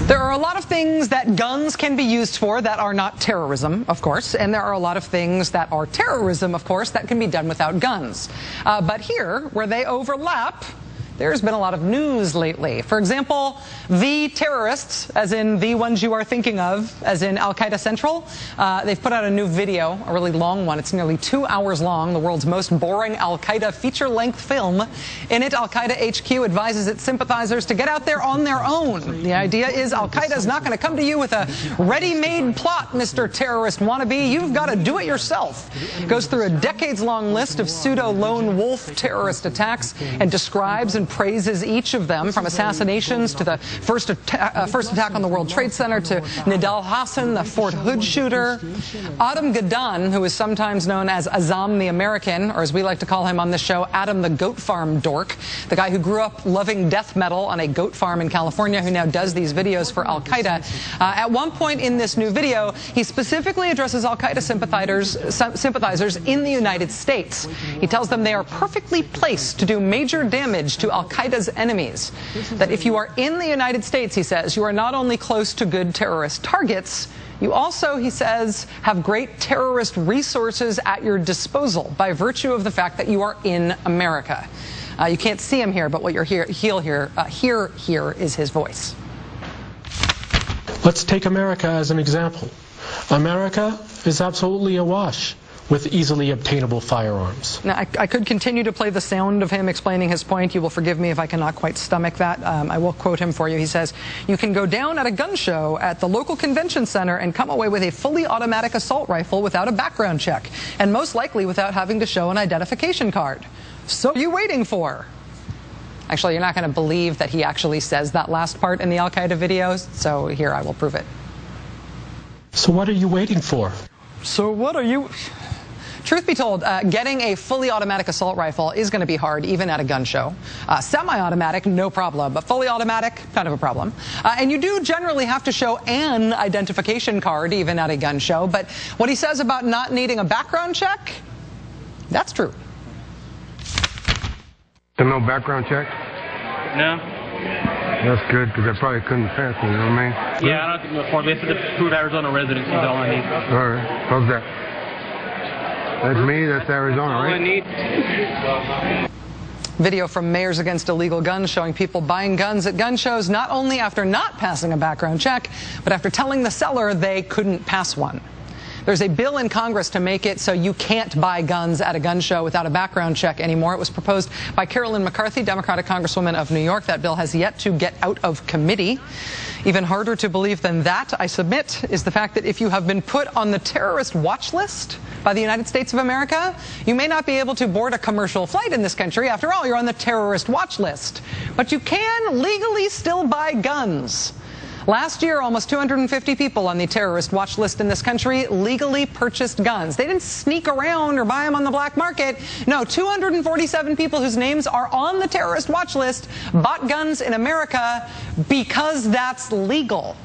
There are a lot of things that guns can be used for that are not terrorism, of course, and there are a lot of things that are terrorism, of course, that can be done without guns. But here, where they overlap, there's been a lot of news lately. For example, the terrorists, as in the ones you are thinking of, as in Al-Qaeda Central, they've put out a new video, a really long one. It's nearly 2 hours long, the world's most boring Al-Qaeda feature-length film. In it, Al-Qaeda HQ advises its sympathizers to get out there on their own. The idea is Al-Qaeda is not going to come to you with a ready-made plot, Mr. Terrorist wannabe. You've got to do it yourself. It goes through a decades-long list of pseudo-lone wolf terrorist attacks and describes and praises each of them, from assassinations to the first attack on the World Trade Center to Nidal Hassan, the Fort Hood shooter. Adam Gadan, who is sometimes known as Azam the American, or as we like to call him on this show, Adam the Goat Farm Dork, the guy who grew up loving death metal on a goat farm in California, who now does these videos for Al-Qaeda. At one point in this new video, he specifically addresses Al-Qaeda sympathizers in the United States. He tells them they are perfectly placed to do major damage to Al-Qaeda's enemies. That if you are in the United States, he says, you are not only close to good terrorist targets, you also, he says, have great terrorist resources at your disposal by virtue of the fact that you are in America. You can't see him here, but what you'll hear here is his voice. Let's take America as an example. America is absolutely awash with easily obtainable firearms. Now, I could continue to play the sound of him explaining his point. You will forgive me if I cannot quite stomach that. I will quote him for you. He says, you can go down at a gun show at the local convention center and come away with a fully automatic assault rifle without a background check, and most likely without having to show an identification card. So what are you waiting for? Actually, you're not going to believe that he actually says that last part in the Al-Qaeda videos, so here, I will prove it. So what are you waiting for? So what are you... Truth be told, getting a fully automatic assault rifle is going to be hard, even at a gun show. Semi-automatic, no problem, but fully automatic, kind of a problem. And you do generally have to show an identification card, even at a gun show. But what he says about not needing a background check, that's true. There's no background check? No. That's good, because I probably couldn't pass me, you know what I mean? Yeah, I don't think before. They have to prove Arizona residency is all I need. All right. How's that? That's me, that's Arizona, right? All I need. Video from Mayors Against Illegal Guns showing people buying guns at gun shows not only after not passing a background check, but after telling the seller they couldn't pass one. There's a bill in Congress to make it so you can't buy guns at a gun show without a background check anymore. It was proposed by Carolyn McCarthy, Democratic Congresswoman of New York. That bill has yet to get out of committee. Even harder to believe than that, I submit, is the fact that if you have been put on the terrorist watch list by the United States of America, you may not be able to board a commercial flight in this country. After all, you're on the terrorist watch list. But you can legally still buy guns. Last year, almost 250 people on the terrorist watch list in this country legally purchased guns. They didn't sneak around or buy them on the black market. No, 247 people whose names are on the terrorist watch list bought guns in America because that's legal.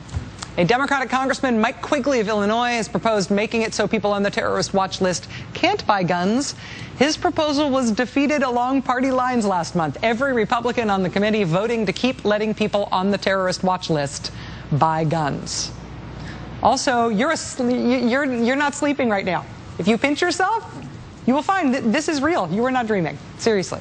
A Democratic Congressman, Mike Quigley of Illinois, has proposed making it so people on the terrorist watch list can't buy guns. His proposal was defeated along party lines last month. Every Republican on the committee voting to keep letting people on the terrorist watch list buy guns. Also, you're not sleeping right now. If you pinch yourself, you will find that this is real. You are not dreaming. Seriously.